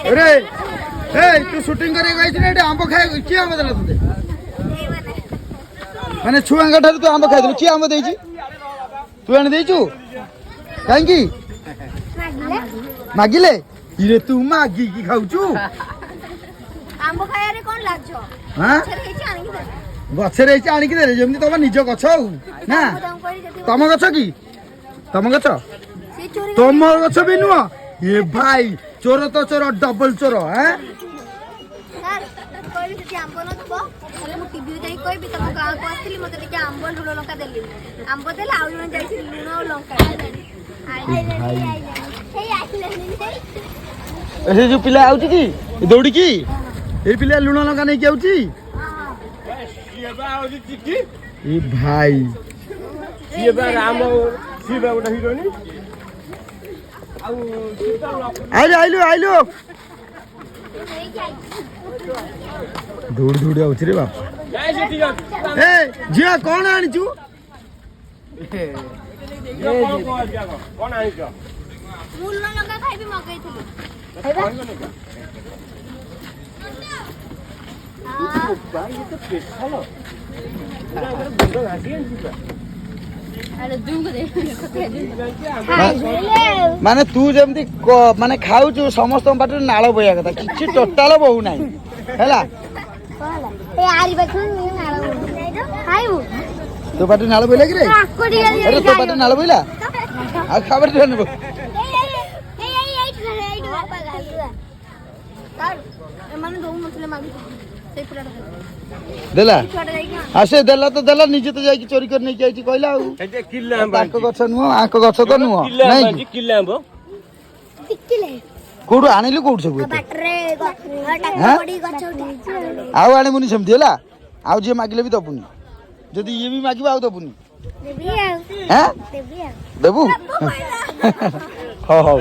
अरे ए तू शूटिंग करे गई आंब खाए किए आंब देला तुझे माने छुआंगा ठार तू आंब खाइदलु किए आंब देइची तू आने देइचु काहेकी मागिले इरे तू मागी की खाउचु आंब खायारे कोन लागछो हां गछरे हेची आनी की दे जेमती तम निज गछ हो ना तम गछ की तम गछ तम गछ भी नुह ये भाई चोर तो चोर डबल चोर हैं सर कोई भी आंब न दबो ताले मु टीवी जाई कोई भी तम गां को आथिली मते टिके आंब लुण लंका देली आंब देला आउ जण जाई लुण और लंका ऐसे जो पिला आउची की दौड़ी की ए पिला लुण लंका नहीं की आउची ए भाई ये बा राम शिव गोटा हिरोनी आइलो आइलो आइलो दौड़ दौड़ आउछ रे बाप ए जिया कोन आनिचू कोन आनिचो मूल लंका खाइबी मगैथिली ये तो पेछालो पूरा इधर बंद घाटी है अरे दूंग दे माने तू जेमती माने खाउचू समस्त पाटे नाळ बया कथा किछि टोटाल बहु नाही हैला ए आरी बखन मी नाळ खाइबू तो पाटे नाळ बइला कि रे आकोडी अरे तो पाटे नाळ बइला आ खाबर देन बो एमाने दो मछली मागी से पूरा देला छोटा जाई आसे देला तो देला निजे तो जाई चोरी कर नहीं जाई कहला एते किल्ला आंब आंक गछ नुह आंक गछ तो नुह किल्ला नहीं आंब किल्ला आंब टिकले कोडु आनिलु कोड सब बाटरे हाँ? बड़ी गछ उठी आउ आने मुनि सेमती होला आउ जे मागिले भी दबुनी जदी ये भी मागिबा आउ दबुनी देबी आ हैं देबी आ देबू हो हो